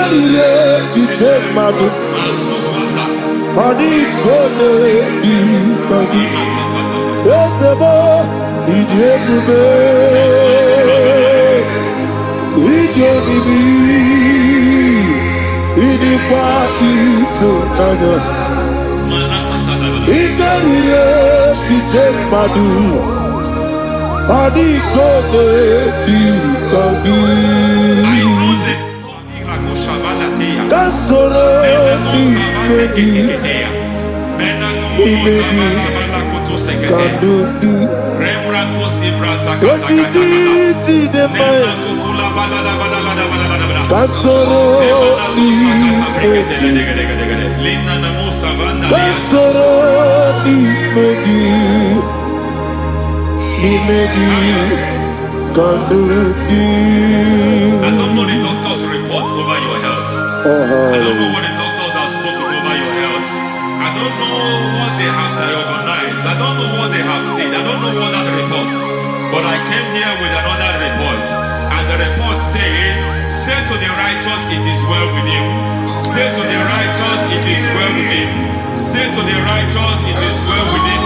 Ikarire tite madu Adi kone di kagi Ezebo Idebube Ijebibi Idikwa ifunanya Ikarire tite madu Adi kone di kagi Kansoro ni megi Kandudu Kojiti de mai Kansoro ni megi Kansoro ni megi Ni megi Kandudu I don't know the doctor's report over your health. I don't know what the doctors have spoken over your health. I don't know what they have diagnosed. I don't know what they have said. I don't know what that report. But I came here with another report. And the report said, say to the righteous, it is well with him. Say to the righteous, it is well with him. Say to the righteous, it is well with him.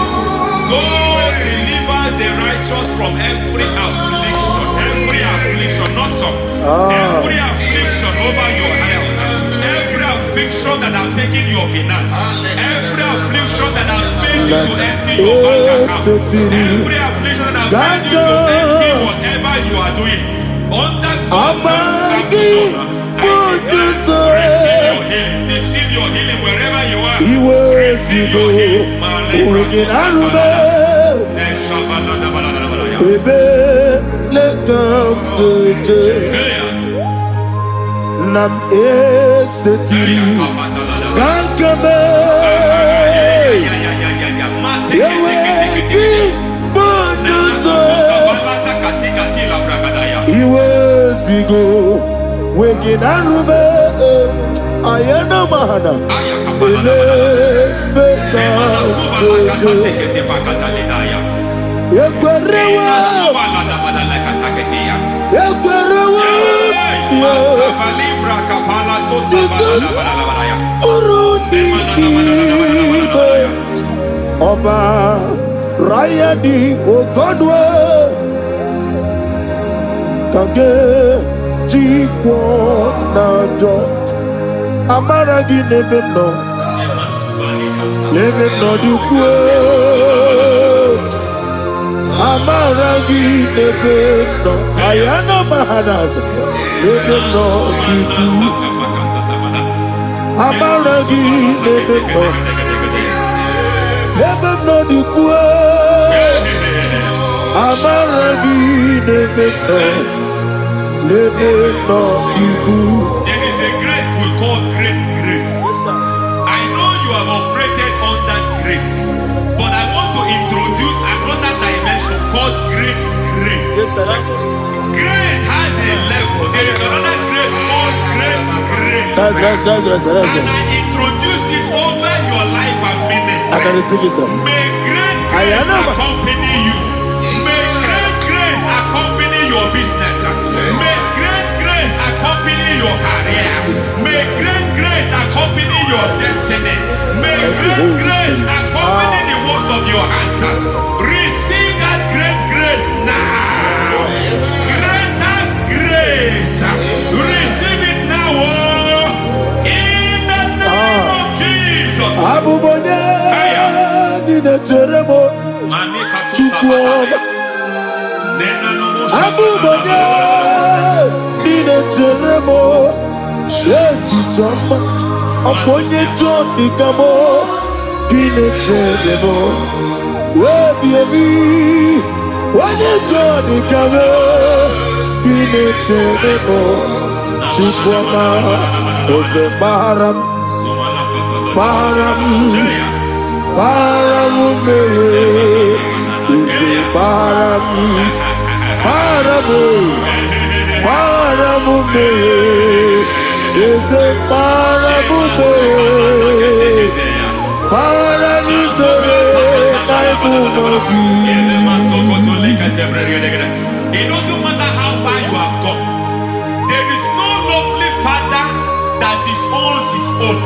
God delivers the righteous from every affliction. Every affliction, not some. Every affliction over your health. Every affliction that have taken your finance. Every affliction that have made you to empty your bank account. Every affliction that have made you to empty whatever you are doing. Under God's receive your healing wherever you are. Receive your healing. Nam esetiri Kankame Yeweki Bonuzo Iwe Zigo Weginarube Ayana Mahana Ele Beka Yekwerewa Yekwerewa Jesus Urundi Ibe Oba Rayadi Ogodwe Kage Jikwo Najo Amaragi Nebeno Nebeno Dukwe Amaragi Nebeno Ayana Mahanas Nebeno Dukwe Amaragi Nebeno Nebeno Dukwe Amaragi Nebeno Nebeno Dukwe. There is a grace we call great grace. I know you have operated under grace, but I want to introduce another dimension called great grace. Grace has a level. There is another grace called great grace. That's and I introduce it over your life and ministry. I can receive it, sir. May great grace accompany you. May great grace accompany your business. May great grace accompany your career. May great grace accompany your destiny. May great grace accompany the works of your hands. Receive that great grace now. Greater grace. Receive it now. In the name of Jesus. Abubonye Nina Teremo Chukwu Abubonye Nina Teremo Yeti Chamba Aponye Johnny Kamo Kine Teremo Webi Wanye Johnny Kamo Kine Teremo Chukwu Ose Baram Baram Paramume Ise Paramume Paramume Ise Paramume Paramume Naibumogi. It doesn't matter how far you have come. There is no lovely father own.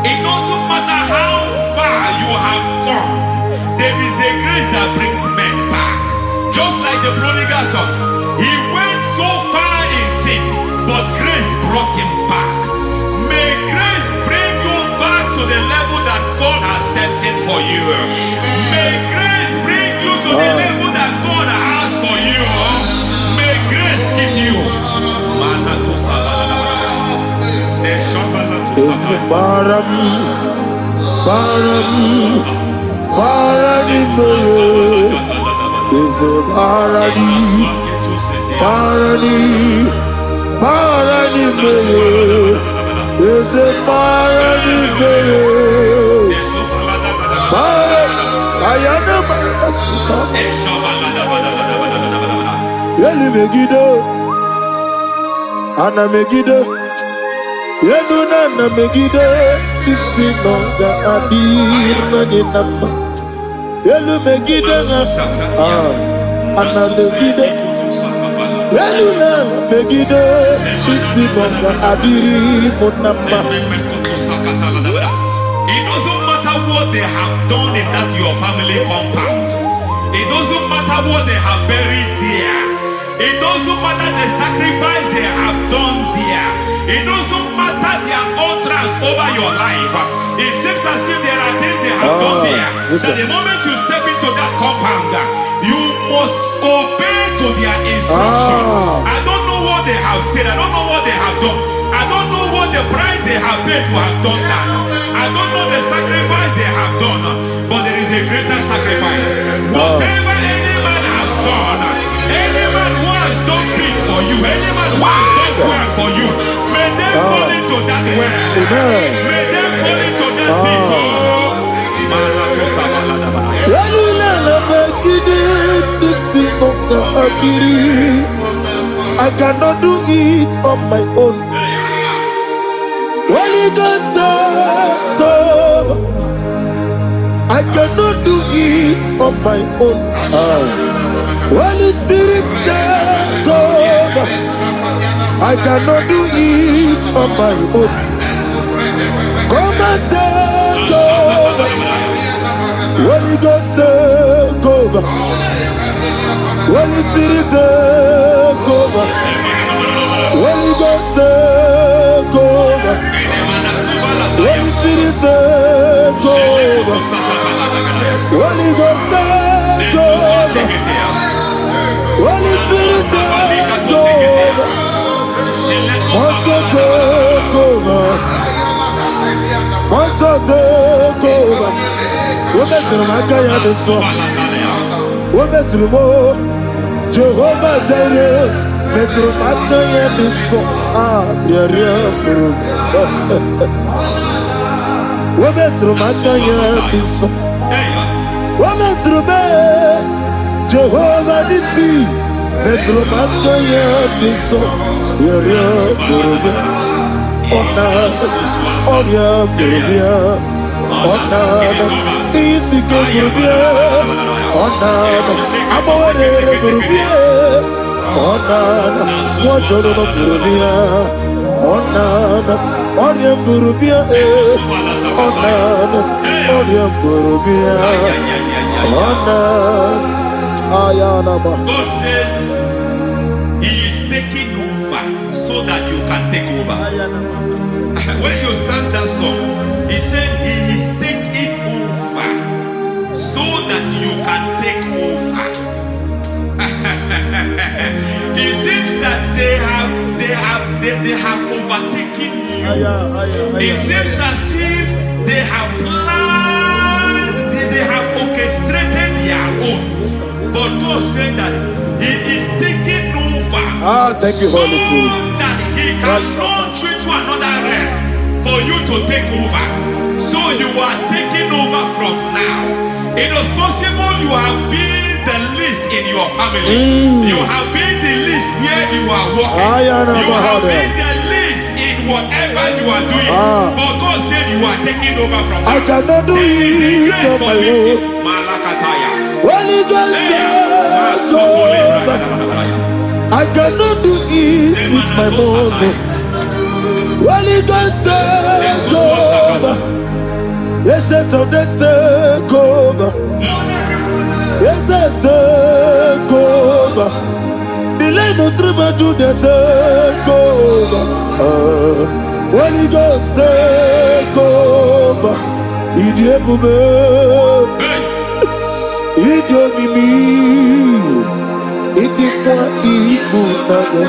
It doesn't matter how far you have gone. There is a grace that brings men back. Just like the prodigal son. He went so far in sin, but grace brought him back. May grace bring you back to the level that God has destined for you. May grace bring you to the level that God has for you. May grace give you. Ana Megiddo, Yenuna Megiddo, Isinonga Adir Naninama, Yelu Megiddo, Ana Megiddo, Yenuna Megiddo, Isinonga Adir Munama. It doesn't matter what they have done in that your family compound. It doesn't matter what they have buried there. It doesn't matter the sacrifice they have done there. It doesn't matter their utterance over your life. It seems as if there are things they have done there. That the moment you step into that compound, you must obey to their instruction. I don't know what they have said. I don't know what they have done. I don't know what the price they have paid to have done that. I don't know the sacrifice they have done. But there is a greater sacrifice. Whatever any man has done, any man who has done big for you, any man who has done well for you, may they fall into that well. May they fall into that pit. I cannot do it on my own. Holy Ghost, come. I cannot do it on my own. Holy Spirit, come. I cannot do it on my own. Come and take over. Holy Ghost, take over. Holy Spirit, take over. Holy Ghost, take over. Holy Spirit, take over. Holy Ghost, take over. Holy Spirit, take over. Also take over. Also take over. Women to my kaya the song. Women to more. Jehovah Jireh. Metro Makaya the song. Dear. Women to my kaya the song. Women to me. Jehovah the sea. Metro Makaya the song. God says He is taking over so that you can take over. When you sang that song, He said He is taking over so that you can take over. It seems that they have overtaken you. It seems as if they have planned, they have orchestrated their own. But God said that He is taking over. Thank you, Holy Spirit. So that He can launch you to another realm for you to take over. So you are taking over from now. It is possible you have been the least in your family. You have been the least where you are working. You have been the least in whatever you are doing. But God said you are taking over from now. I cannot do it on my own. Holy Ghost, take over. I cannot do it with my muscle. Holy Ghost, take over. Yes, it of this take over. Yes, it take over. Delay no trouble to the take over. Holy Ghost take over. Idiebube, Idiomimi, Idikwa Ifunana,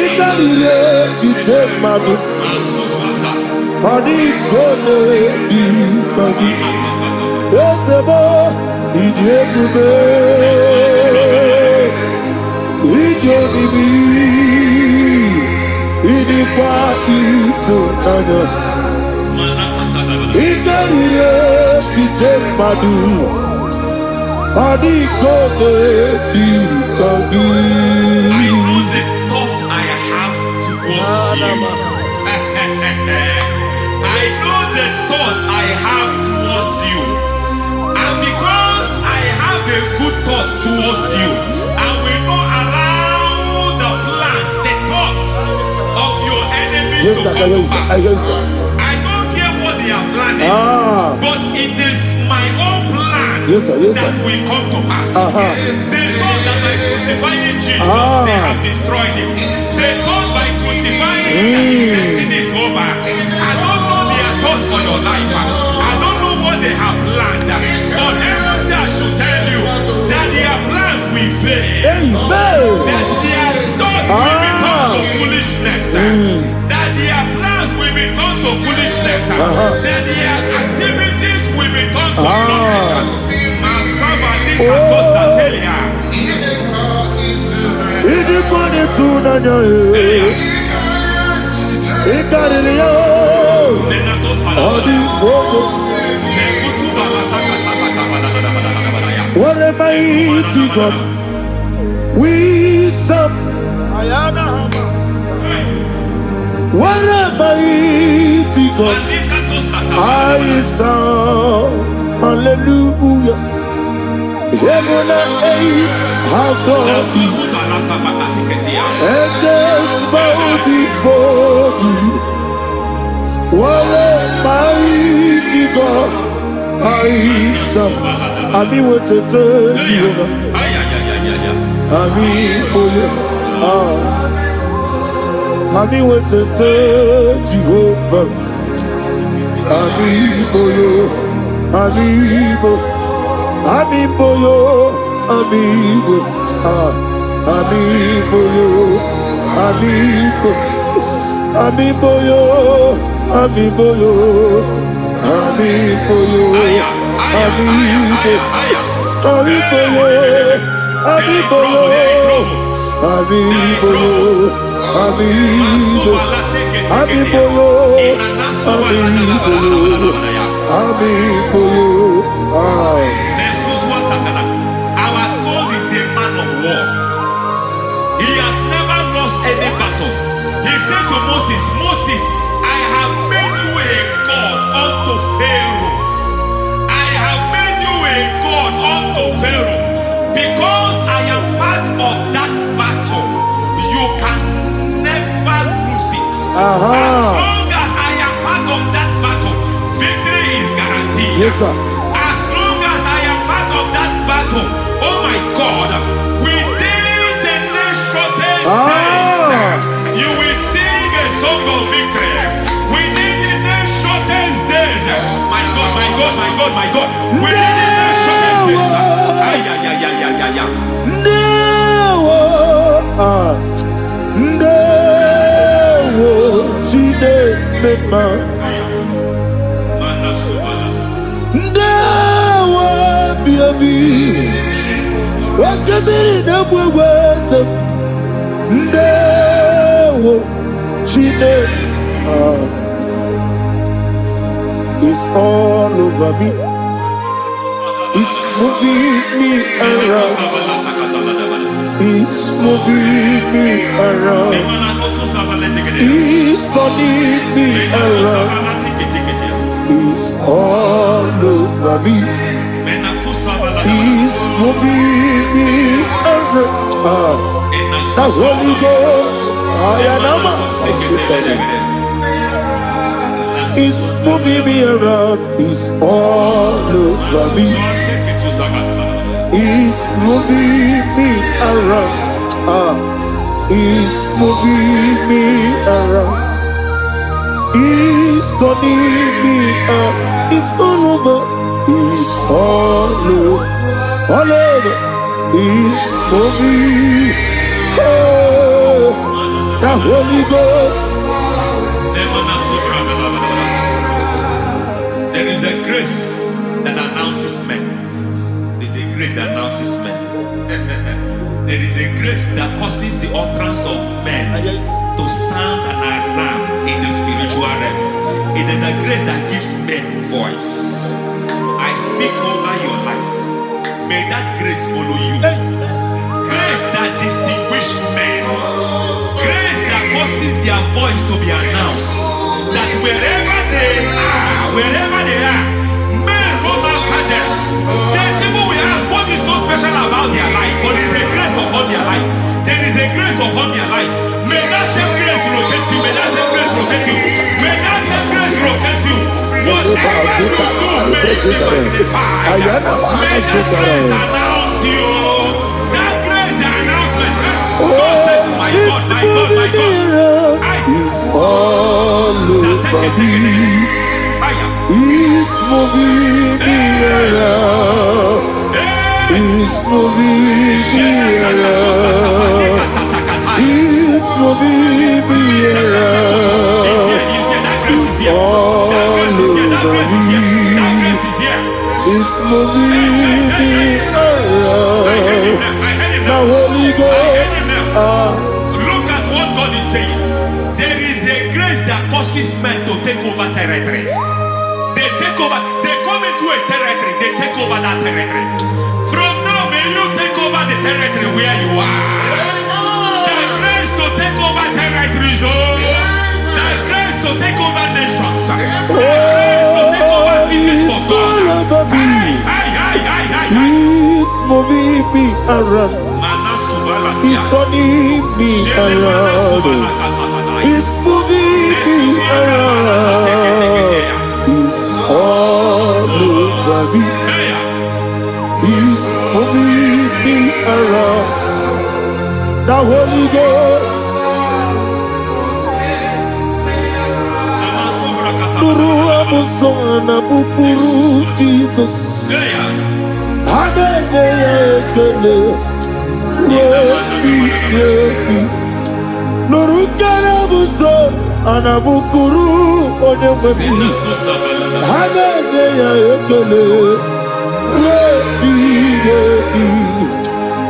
Ikarire Titemadu, Adi Kone Di Kadi, Yesebo, Idiebube, Idiomimi, Idikwa Ifunana. Ikarire Titemadu, Adi Kone Di Kadi. I know the thoughts I have towards you. I know the thoughts I have towards you. And because I have a good thought towards you, I will not allow the plans, the thoughts of your enemies to come to pass. I don't care what they are planning, but it is my own plan that will come to pass. They thought that by crucifying Jesus, they have destroyed him. They thought by crucifying him that his destiny is over. I don't know their thoughts for your life. I don't know what they have planned. But heaven says I should tell you that their plans will fail. That their thoughts will be turned to foolishness. That their plans will be turned to foolishness. That their activities will be turned to nothing. What a mighty God we serve. What a mighty God I serve. Hallelujah. Heaven and earth have gone, and just bow before you. What a mighty God I serve. Ami with the Jehovah. Ami Boyo. Ami with the Jehovah. Ami Boyo. Ami Boyo. Amiboyo, amibo, amiboyo, amibo, amiboyo, amiboyo, amiboyo, amibo, amiboyo, amiboyo, amiboyo, amibo, amiboyo, amiboyo, amiboyo. Our God is a man of war. He has never lost any battle. He said to Moses, Moses, I have made you a God unto Pharaoh. I have made you a God unto Pharaoh. Because I am part of that battle, you can never lose it. As long as I am part of that battle, victory is guaranteed. Yes, sir. As long as I am part of that battle, oh my God, within the next shortest days, you will sing a song of victory. Within the next shortest days, my God, my God, my God, my God, within the next shortest It's all over me. It's moving me around. It's moving me around. It's turning me around. It's all over me. It's moving me around. The Holy Ghost, I am a It's moving me around. It's all over me. It's moving me around. It's moving me around. It's turning me up. It's all over. It's all over. All over. It's moving. Oh, the Holy Ghost. There is a grace that announces men. There is a grace that announces men. There is a grace that causes the utterance of men to sound an alarm in the spiritual realm. It is a grace that gives men voice. I speak over your life. May that grace follow you. Grace that distinguishes men. Grace that causes their voice to be announced. That wherever they are, men from after them. Then people will ask, what is so special about their life? But there is a grace upon their life. There is a grace upon their life. May that same grace rotate you. May that same grace rotate you. May that same grace rotate you. Whatever you do, may it be magnified. May that grace announce you. That grace, the announcement. God says, my God, my God, my God. It's all over me. It's moving me around. It's moving me around. It's moving me around. It's all over me. It's moving me around. The Holy Ghost. Look at what God is saying. There is a grace that causes men to take over territory. They take over. They come into a territory. They take over that territory. From now, may you take over the territory where you are. The grace to take over territories. The grace to take over nations. The grace to take over cities for God. He's moving me around. He's turning me around. He's moving me around. He's all over me. He's moving me around. The Holy Ghost. Nuru amusona bukuru Jesus. Amen. Nuru karabuso anabukuru onemami. Amen.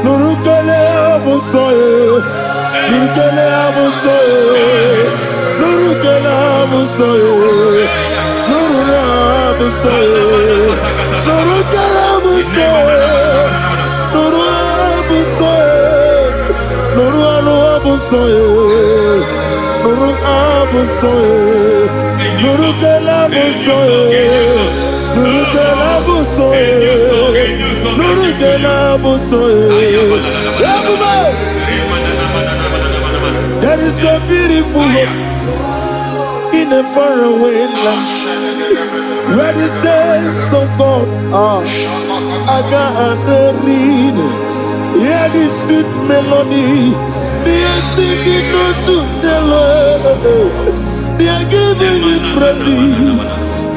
Nuru karabuso. Nuru karabuso. Nuru karabuso. Nuru karabuso. Nuru karabuso. Nuru abusoe, Nuru abusoe, Nuru abusoe, Nuru kelabusoe, Nuru kelabusoe, Nuru kelabusoe. There is a beautiful hope in a faraway land where the saints of God are. I got the reading. Hear the sweet melody. They are singing unto the Lord. They are giving you praise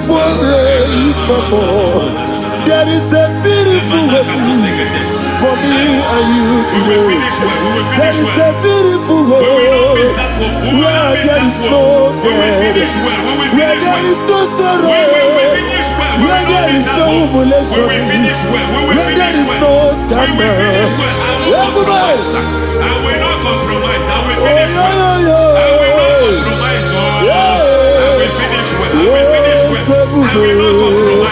forevermore. There is a beautiful hope for me and you today. There is a beautiful hope where there is no death, where there is no sorrow, where there is no humiliation, where there is no scandal. Everybody, I will not compromise. I will finish well. I will not compromise. I will finish well.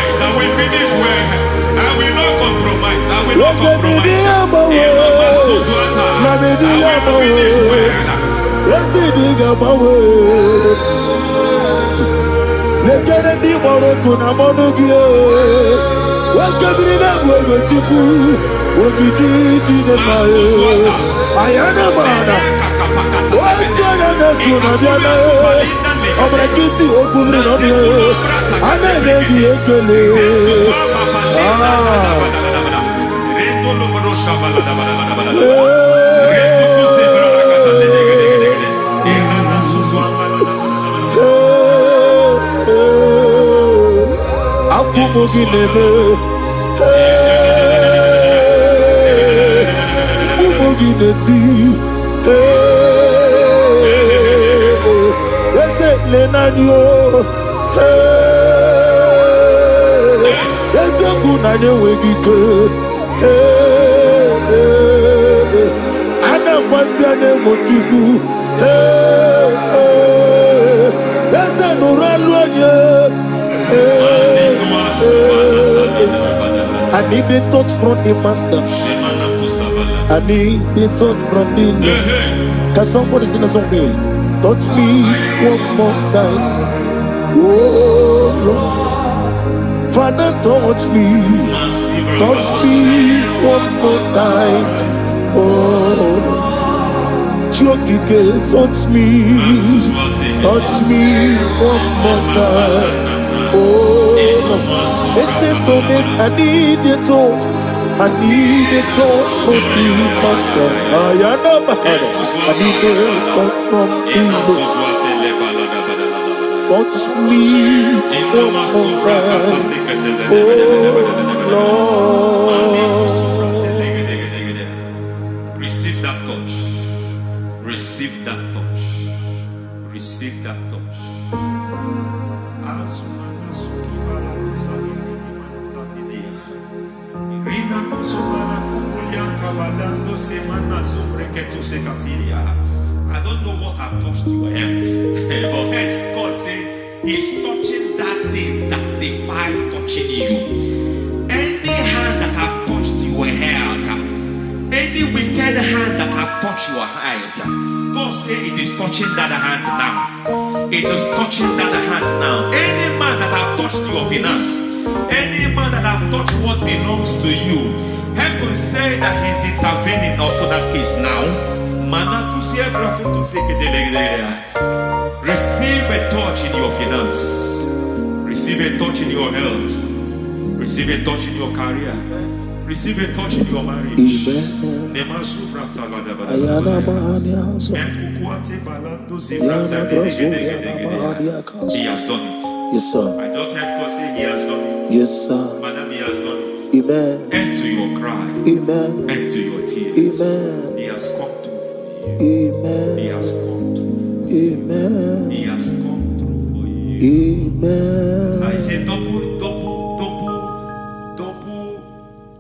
I will finish well. I will not compromise. I will finish well. I will not compromise. I will not compromise. Wajana nesuna biana. Omrekiti okubri nomi. Ane neji ekele. Akumugi nebe. Akumugi neti. Ese lenanyo. Ese kunanye wegike. Ana kwasiane motugu. Ese nuraluanye. I need a touch from the master. I need a touch from the Lord. Can somebody sing a song here? Touch me one more time. Oh Lord. Father, touch me. Touch me one more time. Oh Chokike, touch me. Touch me one more time. Oh listen to this, I need a touch. I need a touch from the master. I need a touch from the Lord. Touch me one more time. Oh Lord. Receive that touch. Receive that touch. Receive that touch. I don't know what I've touched your health, but hence God said He's touching that thing that defied touching you. Any hand that have touched your health, any wicked hand that have touched your health, God said it is touching that hand now. It is touching that hand now. Any man that have touched your finance, any man that have touched what belongs to you, heaven say that He's intervening after that case now. Receive a touch in your finance. Receive a touch in your health. Receive a touch in your career. Receive a touch in your marriage. He has done it. Yes, sir. I just heard God say He has done it. Yes, sir. Madam, He has done it. Amen. End to your cry. Amen. End to your tears. Amen. He has come through for you. Amen. He has come through for you. Amen. He has come through for you. Amen. I say double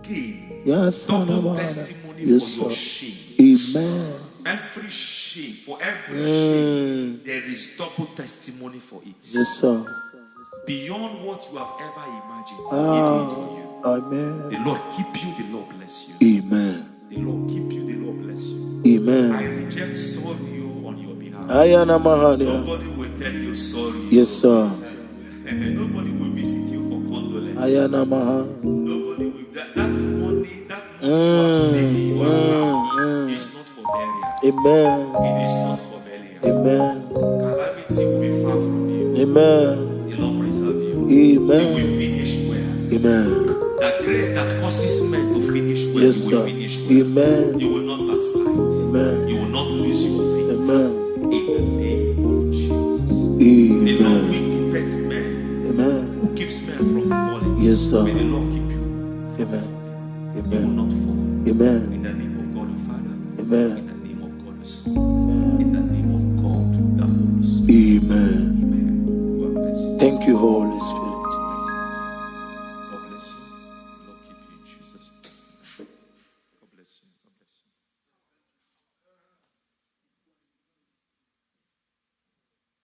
gain. Yes, double testimony yes, for your sir. shame. Amen. Every shame, for every shame, there is double testimony for it. Yes, sir. Beyond what you have ever imagined, He did it for you. Amen. The Lord keep you, the Lord bless you. Amen. The Lord keep you, the Lord bless you. Amen. I reject sorry on your behalf. Nobody will tell you sorry. Yes, sir. Nobody will visit you for condolence. Nobody will. That money you have saved in your account is not for burial. Amen. It is not for burial. Amen. Calamity will be far from you. Amen. The Lord preserve you. Amen. You will finish well. Amen. That grace that causes men to finish well, yes, you will sir. finish well. Amen. You will not backslide. Amen. You will not lose your faith. Amen. In the name of Jesus. Amen. The Lord will keep men. Amen. Who keeps men from falling. Yes, sir. May the Lord keep you. Amen. You will not fall. Amen. In the name of God the Father. Amen. In the name of God the Son.